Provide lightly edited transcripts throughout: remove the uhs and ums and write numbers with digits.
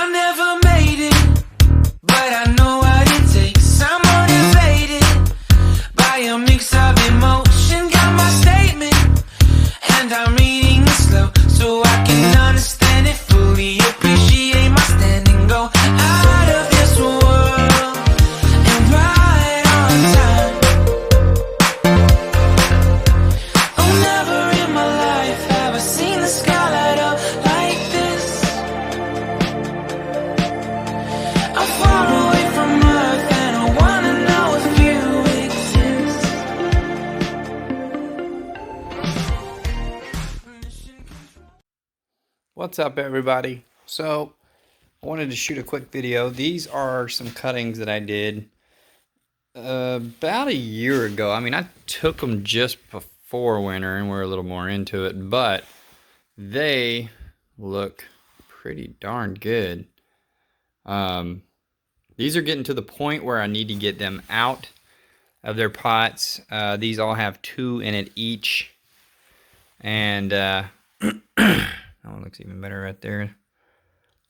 I never made it, but I know what it takes. I'm motivated by a mix of emotion. Got my statement, and I'm reading it slow so I can understand it fully. Appreciate my standing, go out of this world and right on time. Oh, never in my life have I seen the sky light up like this. I'm far away from Earth and I wanna know if you exist. What's up, everybody? So I wanted to shoot a quick video. These are some cuttings that I did about a year ago. I mean, I took them just before winter and we're a little more into it, but they look pretty darn good. These are getting to the point where I need to get them out of their pots. These all have 2 in it each, and that one looks even better right there.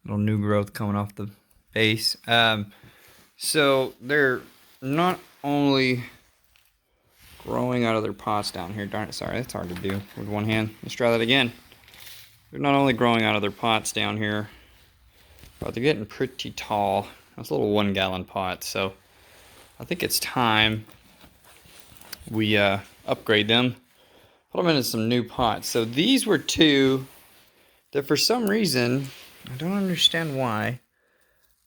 Little new growth coming off the base. So they're not only growing out of their pots down here. Darn it, sorry, that's hard to do with one hand. Let's try that again. They're not only growing out of their pots down here, but they're getting pretty tall. That's little 1-gallon pots. So I think it's time we upgrade them. Put them into some new pots. So these were 2 that for some reason, I don't understand why.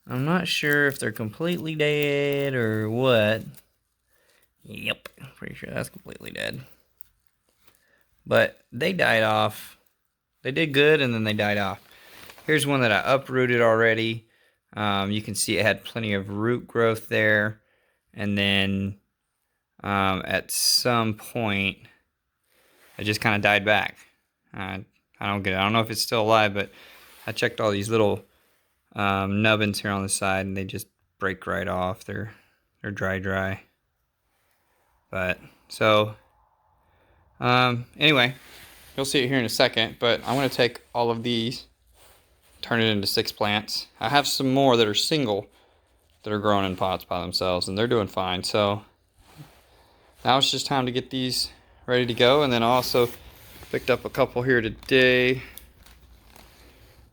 I'm not sure if they're completely dead or what. Yep, pretty sure that's completely dead. But they died off. They did good and then they died off. Here's one that I uprooted already. You can see it had plenty of root growth there. And then at some point, it just kind of died back. I don't get it. I don't know if it's still alive, but I checked all these little nubbins here on the side, and they just break right off. They're dry. But so anyway, you'll see it here in a second. But I want to take all of these, turn it into 6 plants. I have some more that are single that are growing in pots by themselves, and they're doing fine. So now it's just time to get these ready to go, and then also picked up a couple here today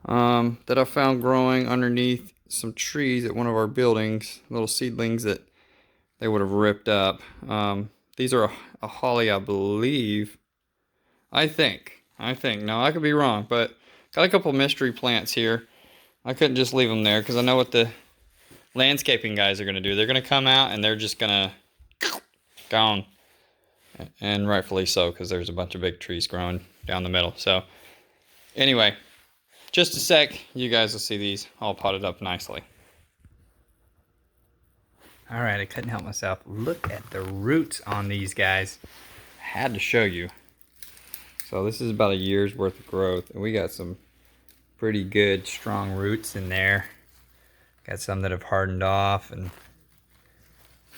that I found growing underneath some trees at one of our buildings, little seedlings that they would have ripped up. These are a holly, I believe. I think. Now, I could be wrong, but got a couple mystery plants here. I couldn't just leave them there because I know what the landscaping guys are going to do. They're going to come out and they're just going to gone. And rightfully so, because there's a bunch of big trees growing down the middle. So anyway, just a sec, you guys will see these all potted up nicely. All right, I couldn't help myself. Look at the roots on these guys. I had to show you. So this is about a year's worth of growth, and we got some pretty good, strong roots in there. Got some that have hardened off and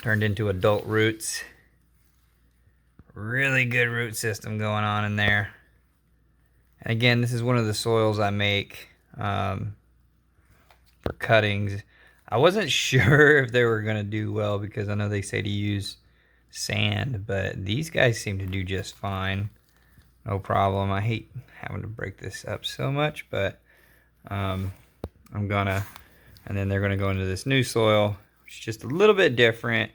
turned into adult roots. Really good root system going on in there. And again, this is one of the soils I make for cuttings. I wasn't sure if they were going to do well because I know they say to use sand, but these guys seem to do just fine. No problem. I hate having to break this up so much, but I'm gonna. And then they're going to go into this new soil, which is just a little bit different.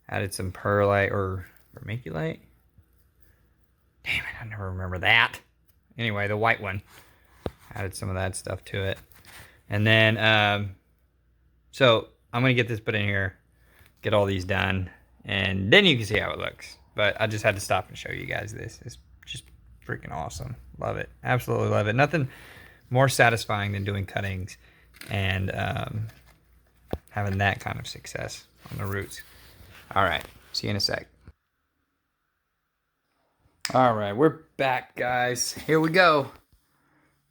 Added some perlite or vermiculite. Damn it, I never remember that. Anyway, the white one. Added some of that stuff to it. And then, so I'm going to get this put in here, get all these done, and then you can see how it looks. But I just had to stop and show you guys this. It's just freaking awesome. Love it. Absolutely love it. Nothing more satisfying than doing cuttings and having that kind of success on the roots. All right, see you in a sec. All right, we're back, guys. Here we go.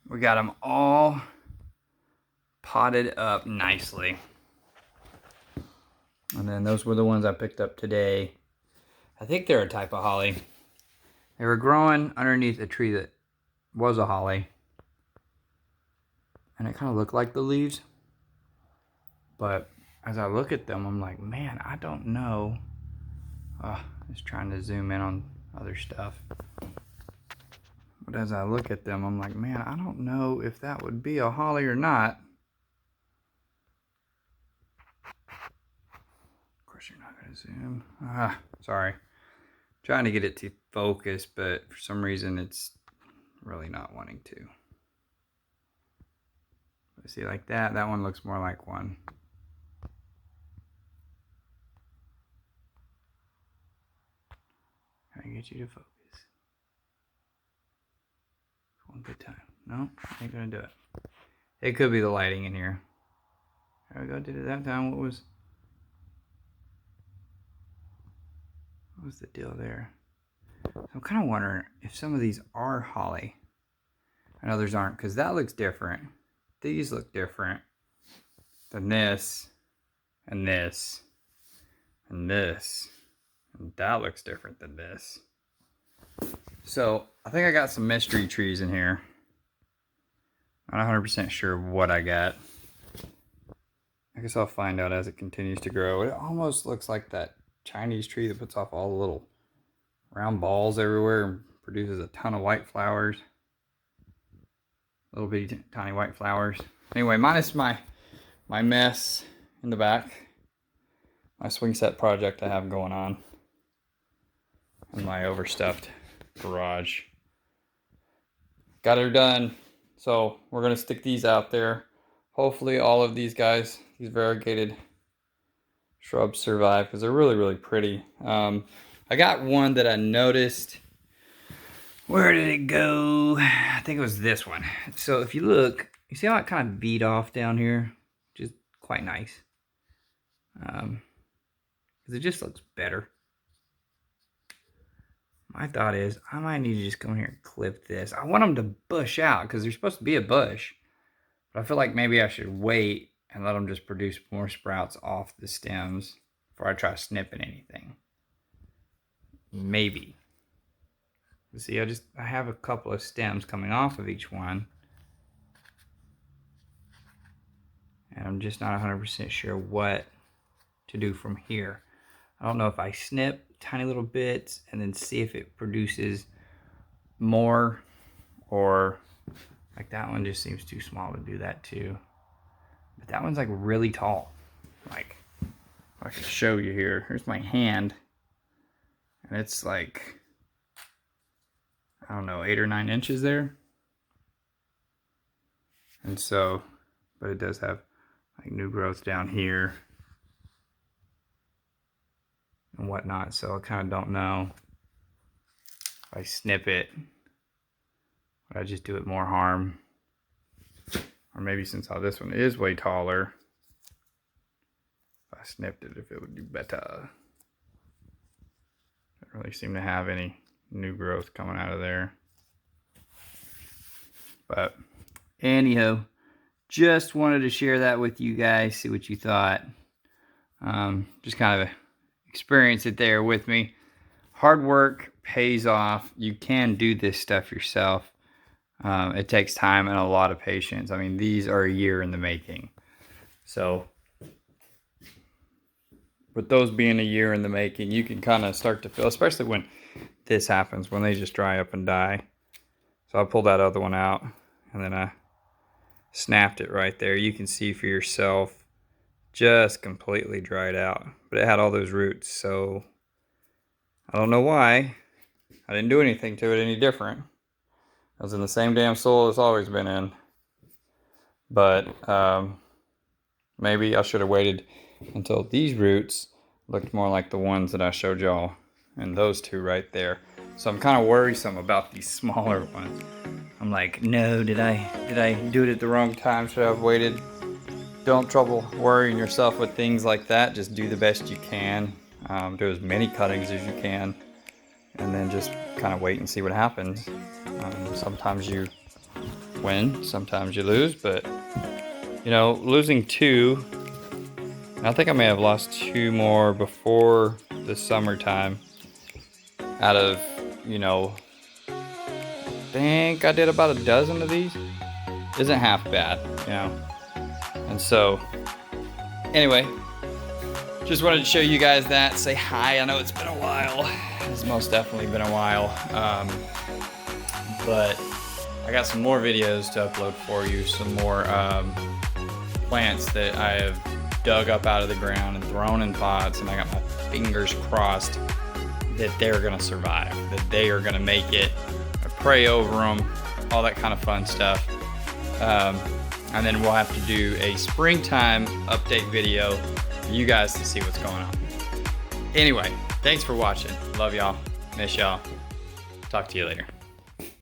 We got them all potted up nicely. And then those were the ones I picked up today. I think they're a type of holly. They were growing underneath a tree that was a holly. And it kind of looked like the leaves. But as I look at them, I'm like, man, I don't know. Just trying to zoom in on other stuff. But as I look at them, I'm like, man, I don't know if that would be a holly or not. Of course, you're not going to zoom. Sorry. Trying to get it to focus, but for some reason it's really not wanting to. See, like that one looks more like one. Try to get you to focus. One good time. No, ain't gonna do it. It could be the lighting in here. There we go, did it that time. What was the deal there? I'm kind of wondering if some of these are holly and others aren't, because that looks different. These look different than this, and this, and this, and that looks different than this. So I think I got some mystery trees in here. Not 100% sure what I got. I guess I'll find out as it continues to grow. It almost looks like that Chinese tree that puts off all the little round balls everywhere and produces a ton of white flowers. Little bitty tiny white flowers. Anyway, minus my mess in the back. My swing set project I have going on. And my overstuffed garage. Got her done. So we're going to stick these out there. Hopefully all of these guys, these variegated shrubs, survive because they're really, really pretty. I got one that I noticed. Where did it go? I think it was this one. So if you look, you see how it kind of beat off down here? Which is quite nice. Because it just looks better. My thought is, I might need to just come here and clip this. I want them to bush out because they're supposed to be a bush. But I feel like maybe I should wait and let them just produce more sprouts off the stems before I try snipping anything. Maybe. See, I have a couple of stems coming off of each one. And I'm just not 100% sure what to do from here. I don't know if I snip tiny little bits and then see if it produces more, or like that one just seems too small to do that too. But that one's like really tall. Like, I can show you here. Here's my hand. And it's like, I don't know, 8 or 9 inches there. And so, but it does have like new growth down here and whatnot. So I kind of don't know if I snip it, would I just do it more harm? Or maybe since this one is way taller, if I snipped it, if it would do better. Don't really seem to have any new growth coming out of there. But anyhow, just wanted to share that with you guys, see what you thought. Just kind of experience it there with me. Hard work pays off. You can do this stuff yourself. It takes time and a lot of patience. I mean, these are a year in the making. So with those being a year in the making, you can kind of start to feel, especially when this happens, when they just dry up and die. So I pulled that other one out and then I snapped it right there. You can see for yourself, just completely dried out. But it had all those roots, so I don't know why. I didn't do anything to it any different. I was in the same damn soil it's always been in. But maybe I should have waited until these roots looked more like the ones that I showed y'all, and those two right there. So I'm kind of worrisome about these smaller ones. I'm like, no, did I do it at the wrong time? Should I have waited? Don't trouble worrying yourself with things like that. Just do the best you can. Do as many cuttings as you can, and then just kind of wait and see what happens. Sometimes you win, sometimes you lose, but you know, losing 2, and I think I may have lost 2 more before the summertime out of, you know, I think I did about a dozen of these. Isn't half bad, you know. And so Anyway, just wanted to show you guys that. Say hi. I know it's been a while. It's most definitely been a while. But I got some more videos to upload for you. Some more plants that I have dug up out of the ground and thrown in pots. And I got my fingers crossed that they're going to survive. That they are going to make it. I pray over them. All that kind of fun stuff. And then we'll have to do a springtime update video for you guys to see what's going on. Anyway, thanks for watching. Love y'all. Miss y'all. Talk to you later.